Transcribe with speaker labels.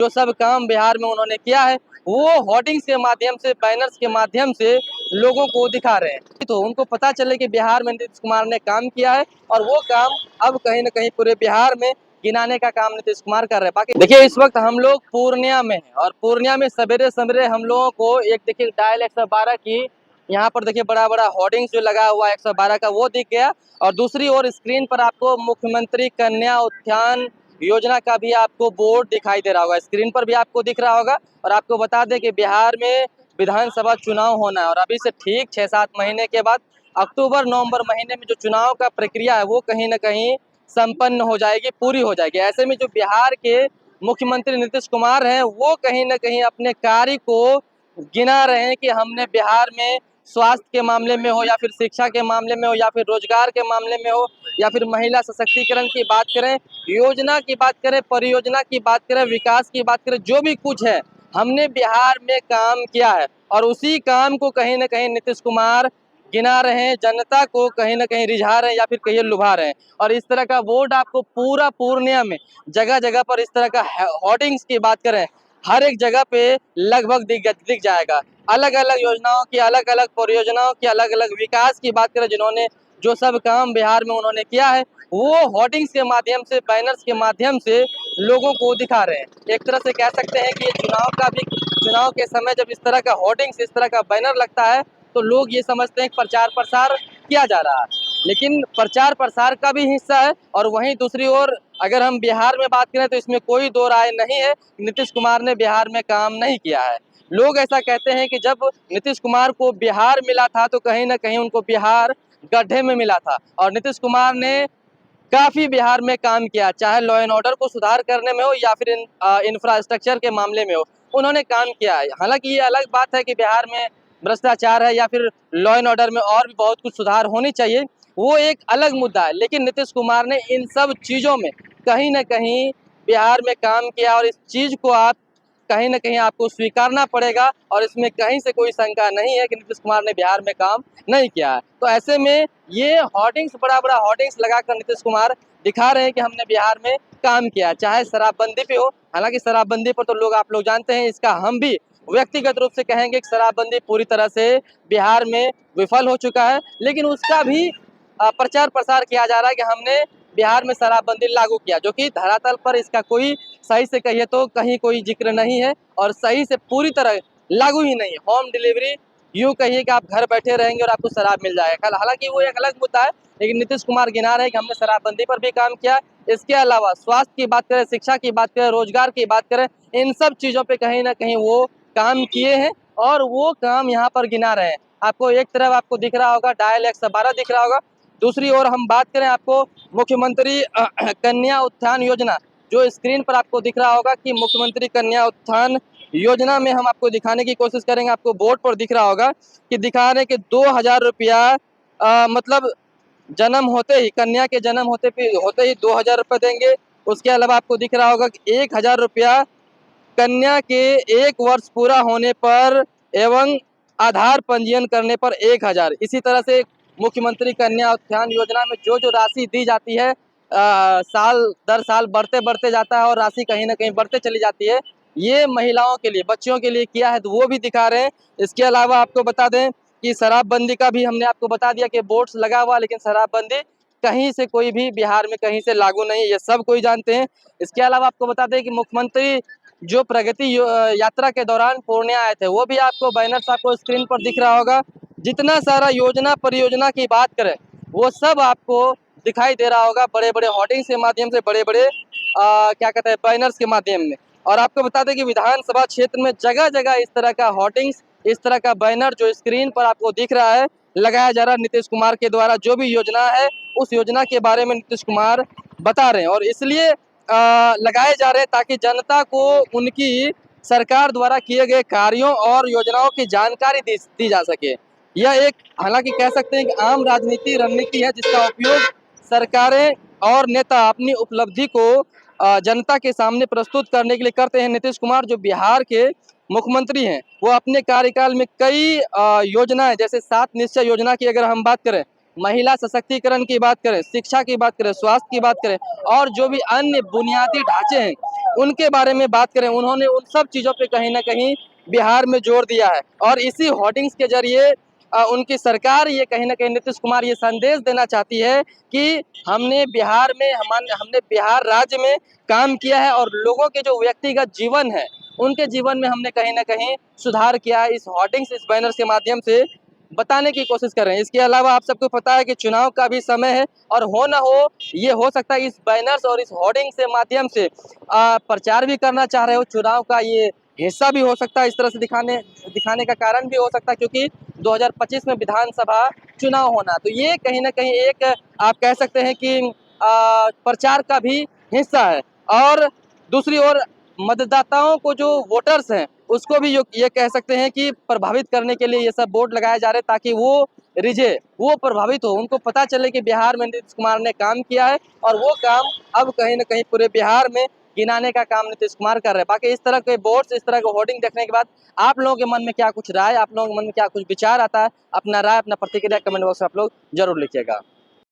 Speaker 1: जो सब काम बिहार में उन्होंने किया है वो होर्डिंग्स के माध्यम से, बैनर्स के माध्यम से लोगों को दिखा रहे हैं। तो उनको पता चले कि बिहार में नीतीश कुमार ने काम किया है और वो काम अब कहीं ना कहीं पूरे बिहार में गिनाने का काम नीतीश कुमार कर रहे हैं। बाकी देखिए, इस वक्त हम लोग पूर्णिया में हैं और पूर्णिया में सवेरे सवेरे हम लोगों को एक देखिए डायल 112 की यहाँ पर देखिए बड़ा बड़ा होर्डिंग्स जो लगा हुआ है 112 का वो दिख गया। और दूसरी ओर स्क्रीन पर आपको मुख्यमंत्री कन्या उत्थान योजना का भी आपको बोर्ड दिखाई दे रहा होगा, स्क्रीन पर भी आपको दिख रहा होगा। और आपको बता दें कि बिहार में विधानसभा चुनाव होना है और अभी से ठीक 6-7 महीने के बाद अक्टूबर नवंबर महीने में जो चुनाव का प्रक्रिया है वो कहीं ना कहीं संपन्न हो जाएगी, पूरी हो जाएगी। ऐसे में जो बिहार के मुख्यमंत्री नीतीश कुमार हैं वो कहीं ना कहीं अपने कार्य को गिना रहे हैं कि हमने बिहार में स्वास्थ्य के मामले में हो या फिर शिक्षा के मामले में हो या फिर रोजगार के मामले में हो या फिर महिला सशक्तिकरण की बात करें, योजना की बात करें, परियोजना की बात करें, विकास की बात करें, जो भी कुछ है हमने बिहार में काम किया है। और उसी काम को कहीं ना कहीं नीतीश कुमार गिना रहे हैं, जनता को कहीं ना कहीं रिझा रहे हैं या फिर कहीं लुभा रहे हैं। और इस तरह का बोर्ड आपको पूरा पूर्णिया में जगह जगह पर इस तरह का होर्डिंग्स की बात करें, हर एक जगह पे लगभग दिख जाएगा। अलग अलग योजनाओं की, अलग अलग परियोजनाओं की, अलग अलग विकास की बात करें, जिन्होंने जो सब काम बिहार में उन्होंने किया है वो होर्डिंग्स के माध्यम से, बैनर्स के माध्यम से लोगों को दिखा रहे हैं। एक तरह से कह सकते हैं कि ये चुनाव के समय जब इस तरह का होर्डिंग्स, इस तरह का बैनर लगता है तो लोग ये समझते हैं कि प्रचार प्रसार किया जा रहा है, लेकिन प्रचार प्रसार का भी हिस्सा है। और वहीं दूसरी ओर अगर हम बिहार में बात करें तो इसमें कोई दो राय नहीं है, नीतीश कुमार ने बिहार में काम नहीं किया है। लोग ऐसा कहते हैं कि जब नीतीश कुमार को बिहार मिला था तो कहीं ना कहीं उनको बिहार गड्ढे में मिला था। और नीतीश कुमार ने काफी बिहार में काम किया, चाहे लॉ एंड ऑर्डर को सुधार करने में हो या फिर इंफ्रास्ट्रक्चर के मामले में हो, उन्होंने काम किया है। हालांकि ये अलग बात है कि बिहार में भ्रष्टाचार है या फिर लॉ एंड ऑर्डर में और भी बहुत कुछ सुधार होनी चाहिए, वो एक अलग मुद्दा है। लेकिन नीतीश कुमार ने इन सब चीजों में कहीं ना कहीं बिहार में काम किया और इस चीज को आप कहीं ना कहीं आपको स्वीकारना पड़ेगा। और इसमें कहीं से कोई शंका नहीं है कि नीतीश कुमार ने बिहार में काम नहीं किया है। तो ऐसे में ये होर्डिंग्स, बड़ा बड़ा होर्डिंग्स लगाकर नीतीश कुमार दिखा रहे हैं कि हमने बिहार में काम किया, चाहे शराबबंदी पे हो। हालांकि शराबबंदी पर तो लोग, आप लोग जानते हैं, इसका हम भी व्यक्तिगत रूप से कहेंगे कि शराबबंदी पूरी तरह से बिहार में विफल हो चुका है, लेकिन उसका भी प्रचार प्रसार किया जा रहा है कि हमने बिहार में शराबबंदी लागू किया, जो कि धरातल पर इसका कोई सही से कहिए तो कहीं कोई जिक्र नहीं है और सही से पूरी तरह लागू ही नहीं है। होम डिलीवरी, यूँ कहिए कि आप घर बैठे रहेंगे और आपको शराब मिल जाएगा। हालांकि वो एक अलग मुद्दा है, लेकिन नीतीश कुमार गिना रहे हैं कि हमने शराबबंदी पर भी काम किया। इसके अलावा स्वास्थ्य की बात करें, शिक्षा की बात करें, रोजगार की बात करें, इन सब चीज़ों पे कहीं ना कहीं वो काम किए हैं और वो काम यहाँ पर गिना रहे हैं। आपको एक तरफ आपको दिख रहा होगा डायल 112 दिख रहा होगा, दूसरी ओर हम बात करें आपको मुख्यमंत्री कन्या उत्थान योजना, जो स्क्रीन पर आपको दिख रहा होगा कि मुख्यमंत्री कन्या उत्थान योजना में हम आपको दिखाने की कोशिश करेंगे। आपको बोर्ड पर दिख रहा होगा कि दिखा रहे कि 2000 रुपया, मतलब जन्म होते ही, कन्या के जन्म होते ही 2000 रुपये देंगे। उसके अलावा आपको दिख रहा होगा कि 1000 रुपया कन्या के 1 वर्ष पूरा होने पर एवं आधार पंजीयन करने पर 1000। इसी तरह से मुख्यमंत्री कन्या उत्थान योजना में जो जो राशि दी जाती है, साल दर साल बढ़ते बढ़ते जाता है और राशि कहीं ना कहीं बढ़ते चली जाती है। ये महिलाओं के लिए, बच्चियों के लिए किया है, तो वो भी दिखा रहे हैं। इसके अलावा आपको बता दें कि शराबबंदी का भी हमने आपको बता दिया कि बोर्ड्स लगा हुआ, लेकिन शराबबंदी कहीं से कोई भी बिहार में कहीं से लागू नहीं है, ये सब कोई जानते हैं। इसके अलावा आपको बता दें कि मुख्यमंत्री जो प्रगति यात्रा के दौरान पूर्णिया आए थे, वो भी आपको बैनर्स आपको स्क्रीन पर दिख रहा होगा। जितना सारा योजना परियोजना की बात करें वो सब आपको दिखाई दे रहा होगा, बड़े बड़े होर्डिंग्स के माध्यम से, बड़े बड़े क्या कहते हैं, बैनर्स के माध्यम में। और आपको बता दें कि विधानसभा क्षेत्र में जगह जगह इस तरह का होर्डिंग्स, इस तरह का बैनर जो स्क्रीन पर आपको दिख रहा है, लगाया जा रहा है। नीतीश कुमार के द्वारा जो भी योजना है उस योजना के बारे में नीतीश कुमार बता रहे हैं और इसलिए लगाए जा रहे हैं ताकि जनता को उनकी सरकार द्वारा किए गए कार्यों और योजनाओं की जानकारी दी जा सके। यह एक, हालांकि कह सकते हैं कि आम राजनीति रणनीति है जिसका उपयोग सरकारें और नेता अपनी उपलब्धि को जनता के सामने प्रस्तुत करने के लिए करते हैं। नीतीश कुमार जो बिहार के मुख्यमंत्री हैं, वो अपने कार्यकाल में कई योजनाएं, जैसे 7 निश्चय योजना की अगर हम बात करें, महिला सशक्तिकरण की बात करें, शिक्षा की बात करें, स्वास्थ्य की बात करें और जो भी अन्य बुनियादी ढांचे हैं उनके बारे में बात करें, उन्होंने उन सब चीज़ों पे कहीं न कहीं बिहार में जोर दिया है। और इसी होर्डिंग्स के ज़रिए उनकी सरकार ये कहीं न कहीं नीतीश कुमार ये संदेश देना चाहती है कि हमने बिहार में हमने बिहार राज्य में काम किया है और लोगों के जो व्यक्तिगत जीवन है, उनके जीवन में हमने कहीं न कहीं सुधार किया है। इस होर्डिंग्स, इस बैनर्स के माध्यम से बताने की कोशिश कर रहे हैं। इसके अलावा आप सबको पता है कि चुनाव का भी समय है और हो ना हो, ये हो सकता है इस बैनर्स और इस होर्डिंग से माध्यम से प्रचार भी करना चाह रहे हो, चुनाव का ये हिस्सा भी हो सकता है, इस तरह से दिखाने का कारण भी हो सकता है क्योंकि 2025 में विधानसभा चुनाव होना, तो ये कहीं न कहीं एक आप कह सकते हैं कि प्रचार का भी हिस्सा है। और दूसरी ओर मतदाताओं को जो वोटर्स हैं, उसको भी ये कह सकते हैं कि प्रभावित करने के लिए ये सब बोर्ड लगाए जा रहे हैं ताकि वो प्रभावित हो, उनको पता चले कि बिहार में नीतीश कुमार ने काम किया है और वो काम अब कहीं न कहीं पूरे बिहार में गिनाने का काम नीतीश कुमार कर रहे हैं। बाकी इस तरह के बोर्ड्स, इस तरह के होर्डिंग देखने के बाद आप लोगों के मन में क्या कुछ राय, आप लोगों के मन में क्या कुछ विचार आता है, अपना राय, अपना प्रतिक्रिया कमेंट बॉक्स में आप लोग जरूर लिखिएगा।